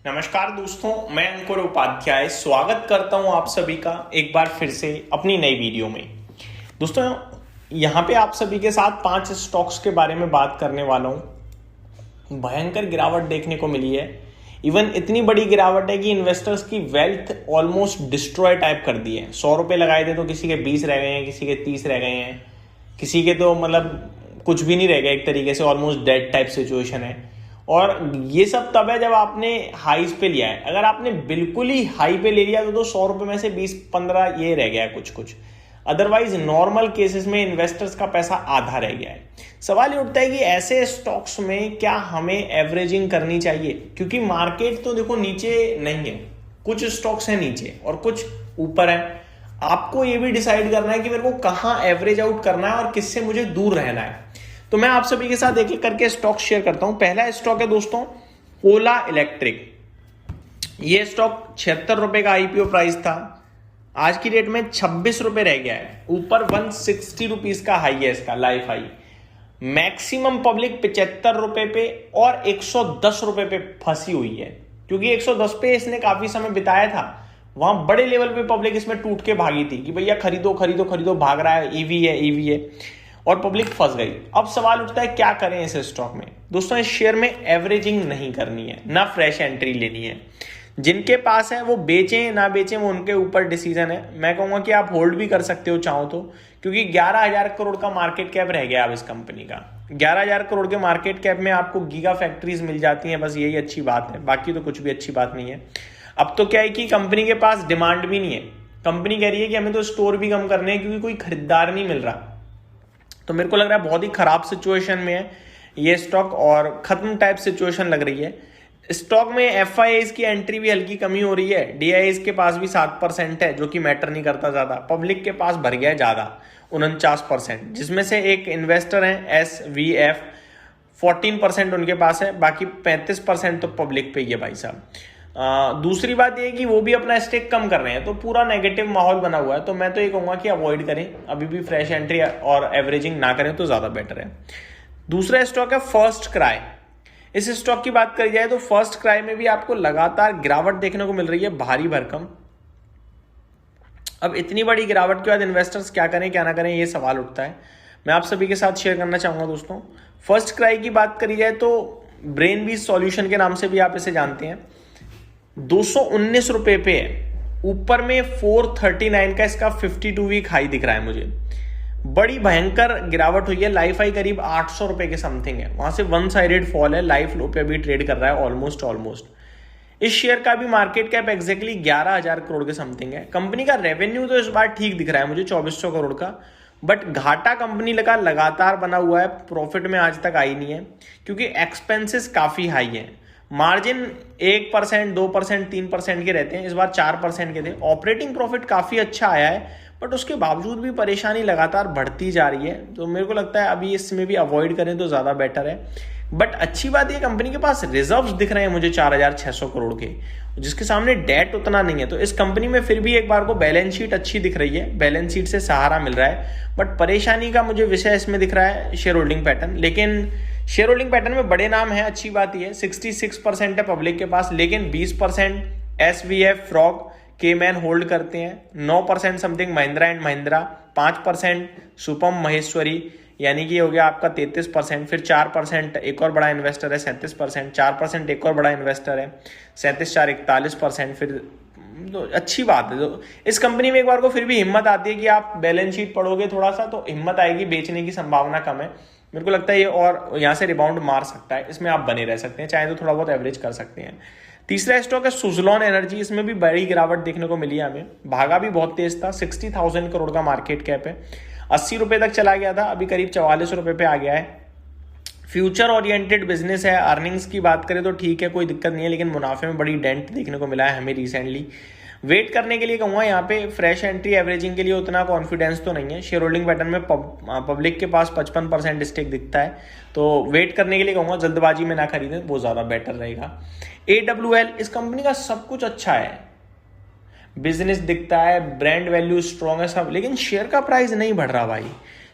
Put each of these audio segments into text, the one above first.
नमस्कार दोस्तों, मैं अंकुर उपाध्याय स्वागत करता हूं आप सभी का एक बार फिर से अपनी नई वीडियो में। दोस्तों, यहां पे आप सभी के साथ 5 स्टॉक्स के बारे में बात करने वाला हूं। भयंकर गिरावट देखने को मिली है। इवन इतनी बड़ी गिरावट है कि इन्वेस्टर्स की वेल्थ ऑलमोस्ट डिस्ट्रॉय टाइप कर दी है। 100 रुपए लगाए थे तो किसी के 20 रह गए हैं, किसी के 30 रह गए हैं, किसी के तो मतलब कुछ भी नहीं रह गया। एक तरीके से ऑलमोस्ट डेड टाइप सिचुएशन है। और ये सब तब है जब आपने हाईज पे लिया है। अगर आपने बिल्कुल ही हाई पे ले लिया तो 100 रुपए में से 20-15 ये रह गया है कुछ कुछ। अदरवाइज नॉर्मल केसेस में इन्वेस्टर्स का पैसा आधा रह गया है। सवाल ये उठता है कि ऐसे स्टॉक्स में क्या हमें एवरेजिंग करनी चाहिए, क्योंकि मार्केट तो देखो नीचे नहीं है, कुछ स्टॉक्स है नीचे और कुछ ऊपर है। आपको ये भी डिसाइड करना है कि मेरे को कहाँ एवरेज आउट करना है और किससे मुझे दूर रहना है। तो मैं आप सभी के साथ एक एक करके स्टॉक शेयर करता हूं। पहला स्टॉक है दोस्तों ओला इलेक्ट्रिक। ये स्टॉक 76 रुपए का आईपीओ प्राइस था, आज की डेट में 26 रुपए रह गया है। ऊपर 160 रुपीज का हाई है इसका, लाइफ हाई। मैक्सिमम पब्लिक 75 रुपए पे और 110 रुपए पे फंसी हुई है, क्योंकि 110 पे इसने काफी समय बिताया था। वहां बड़े लेवल पे पब्लिक इसमें टूट के भागी थी कि भैया खरीदो खरीदो खरीदो, भाग रहा है, ईवी है ईवी है, और पब्लिक फंस गई। अब सवाल उठता है क्या करें इस स्टॉक में। दोस्तों, इस शेयर में एवरेजिंग नहीं करनी है, ना फ्रेश एंट्री लेनी है। जिनके पास है वो बेचें ना बेचें, वो उनके ऊपर डिसीजन है। मैं कहूंगा कि आप होल्ड भी कर सकते हो चाहो तो, क्योंकि 11,000 करोड़ का मार्केट कैप रह गया अब इस कंपनी का। 11,000 करोड़ के मार्केट कैप में आपको गीगा फैक्ट्रीज मिल जाती हैं, बस यही अच्छी बात है, बाकी तो कुछ भी अच्छी बात नहीं है। अब तो क्या है कि कंपनी के पास डिमांड भी नहीं है। कंपनी कह रही है कि हमें तो स्टोर भी कम करने हैं क्योंकि कोई खरीदार नहीं मिल रहा। तो मेरे को लग रहा है बहुत ही खराब सिचुएशन में है ये स्टॉक और खत्म टाइप सिचुएशन लग रही है। स्टॉक में एफआईआईज की एंट्री भी हल्की कमी हो रही है। डीआईआईज के पास भी 7% है, जो कि मैटर नहीं करता ज्यादा। पब्लिक के पास भर गया है ज्यादा, 49%, जिसमें से एक इन्वेस्टर है SVF, 14% उनके पास है, बाकी 35% तो पब्लिक पे ही है भाई साहब। दूसरी बात यह कि वो भी अपना स्टेक कम कर रहे हैं, तो पूरा नेगेटिव माहौल बना हुआ है। तो मैं तो ये कहूंगा कि अवॉइड करें, अभी भी फ्रेश एंट्री और एवरेजिंग ना करें तो ज्यादा बेटर है। दूसरा स्टॉक है फर्स्ट क्राई। इस स्टॉक की बात करी जाए तो फर्स्ट क्राई में भी आपको लगातार गिरावट देखने को मिल रही है, भारी भरकम। अब इतनी बड़ी गिरावट के बाद इन्वेस्टर्स क्या करें क्या ना करें, ये सवाल उठता है। मैं आप सभी के साथ शेयर करना चाहूंगा दोस्तों। फर्स्ट क्राई की बात करी जाए तो ब्रेन बीज सॉल्यूशन के नाम से भी आप इसे जानते हैं। 219 रुपए पे है, ऊपर में 439 का इसका 52 वीक हाई दिख रहा है मुझे। बड़ी भयंकर गिरावट हुई है। लाइफ हाई करीब 800 रुपए के समथिंग है, वहां से वन साइडेड फॉल है। लाइफ लो पे अभी ट्रेड कर रहा है ऑलमोस्ट। इस शेयर का भी मार्केट कैप एग्जैक्टली 11,000 करोड़ के समथिंग है। कंपनी का रेवेन्यू तो इस बार ठीक दिख रहा है मुझे, 2400 करोड़ का, बट घाटा कंपनी लगा लगातार बना हुआ है, प्रॉफिट में आज तक आई नहीं है, क्योंकि एक्सपेंसेस काफी हाई है। मार्जिन 1%, 2%, 3% के रहते हैं, इस बार 4% के थे। ऑपरेटिंग प्रॉफिट काफी अच्छा आया है, बट उसके बावजूद भी परेशानी लगातार बढ़ती जा रही है। तो मेरे को लगता है अभी इसमें भी अवॉइड करें तो ज्यादा बेटर है। बट अच्छी बात यह कंपनी के पास रिजर्व्स दिख रहे हैं मुझे 4,600 करोड़ के, जिसके सामने डेट उतना नहीं है। तो इस कंपनी में फिर भी एक बार को बैलेंस शीट अच्छी दिख रही है, बैलेंस शीट से सहारा मिल रहा है। बट परेशानी का मुझे विषय इसमें दिख रहा है शेयर होल्डिंग पैटर्न। लेकिन शेयर होल्डिंग पैटर्न में बड़े नाम है, अच्छी बात यह है। 66% है पब्लिक के पास, लेकिन 20% SVF, फ्रॉग, केमैन होल्ड करते हैं। 9% समथिंग महिंद्रा एंड महिंद्रा, 5% सुपम महेश्वरी, यानी कि हो गया आपका 33%। फिर 4% एक और बड़ा इन्वेस्टर है 37%, 4% एक और बड़ा इन्वेस्टर है 37, 4, 41%। फिर तो अच्छी बात है। तो इस कंपनी में एक बार को फिर भी हिम्मत आती है कि आप बैलेंस शीट पढ़ोगे थोड़ा सा तो हिम्मत आएगी, बेचने की संभावना कम है। मेरे को लगता है ये और यहाँ से रिबाउंड मार सकता है, इसमें आप बने रह सकते हैं, चाहे तो थोड़ा बहुत एवरेज कर सकते हैं। तीसरा स्टॉक है सुजलॉन एनर्जी। इसमें भी बड़ी गिरावट देखने को मिली है हमें, भागा भी बहुत तेज था। 60,000 करोड़ का मार्केट कैप है, 80 रुपए तक चला गया था, अभी करीब 44 रुपए पे आ गया है। फ्यूचर ओरिएंटेड बिजनेस है। अर्निंग्स की बात करें तो ठीक है, कोई दिक्कत नहीं है, लेकिन मुनाफे में बड़ी डेंट देखने को मिला है हमें रिसेंटली। वेट करने के लिए कहूँगा, यहाँ पे फ्रेश एंट्री एवरेजिंग के लिए उतना कॉन्फिडेंस तो नहीं है। शेयर होल्डिंग पैटर्न में पब्लिक के पास 55% स्टेक दिखता है, तो वेट करने के लिए कहूँगा, जल्दबाजी में ना खरीदें, वो ज़्यादा बेटर रहेगा। AWL, इस कंपनी का सब कुछ अच्छा है, बिजनेस दिखता है, ब्रांड वैल्यू स्ट्रॉन्ग है सब, लेकिन शेयर का प्राइस नहीं बढ़ रहा भाई।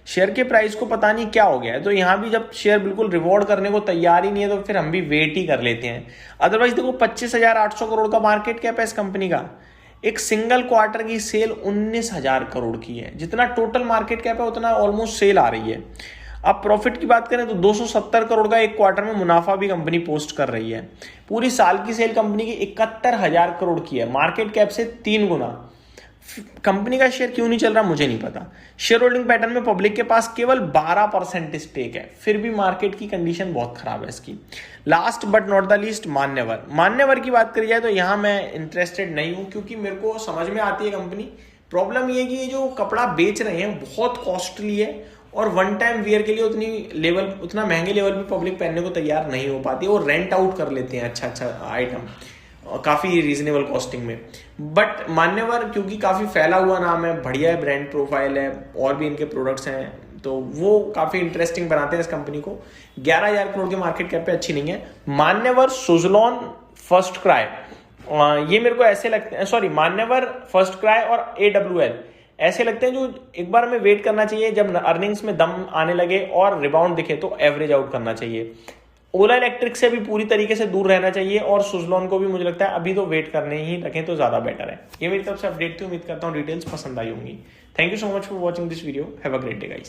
शेयर के प्राइस को पता नहीं क्या हो गया है। तो यहाँ भी जब शेयर बिल्कुल रिवॉर्ड करने को तैयार ही नहीं है तो फिर हम भी वेट ही कर लेते हैं। अदरवाइज देखो 25,800 करोड़ का मार्केट कैप है इस कंपनी का, एक सिंगल क्वार्टर की सेल 19,000 करोड़ की है। जितना टोटल मार्केट कैप है उतना ऑलमोस्ट सेल आ रही है। अब प्रॉफिट की बात करें तो 270 करोड़ का एक क्वार्टर में मुनाफा भी कंपनी पोस्ट कर रही है। पूरी साल की सेल कंपनी की 71,000 करोड़ की है, मार्केट कैप से 3 गुना। कंपनी का शेयर क्यों नहीं चल रहा मुझे नहीं पता। शेयर होल्डिंग पैटर्न में पब्लिक के पास केवल 12% स्टेक है, फिर भी मार्केट की कंडीशन बहुत खराब है इसकी। Last but not the least मान्यवर की बात करी जाए तो यहाँ मैं इंटरेस्टेड नहीं हूँ, क्योंकि मेरे को समझ में आती है कंपनी। प्रॉब्लम ये है कि ये जो कपड़ा बेच रहे हैं बहुत कॉस्टली है और वन टाइम वियर के लिए उतना महंगे लेवल पे पब्लिक पहनने को तैयार नहीं हो पाती है। वो रेंट आउट कर लेते हैं अच्छा आइटम काफ़ी रीजनेबल कॉस्टिंग में। बट मान्यवर क्योंकि काफ़ी फैला हुआ नाम है, बढ़िया है, ब्रांड प्रोफाइल है और भी इनके प्रोडक्ट्स हैं, तो वो काफ़ी इंटरेस्टिंग बनाते हैं इस कंपनी को। 11,000 करोड़ के मार्केट कैप पे अच्छी नहीं है। मान्यवर, सुज़लॉन, फर्स्ट क्राई, ये मेरे को ऐसे लगते हैं, सॉरी मान्यवर, फर्स्ट क्राई और AWL ऐसे लगते हैं जो एक बार हमें वेट करना चाहिए, जब अर्निंग्स में दम आने लगे और रिबाउंड दिखे तो एवरेज आउट करना चाहिए। ओला इलेक्ट्रिक से भी पूरी तरीके से दूर रहना चाहिए और सुज़लॉन को भी मुझे लगता है अभी तो वेट करने ही रखें तो ज़्यादा बेटर है। ये मेरी तरफ से अपडेट थी, उम्मीद करता हूँ डिटेल्स पसंद आई होंगी। Thank you so much for watching this video, have a great day guys.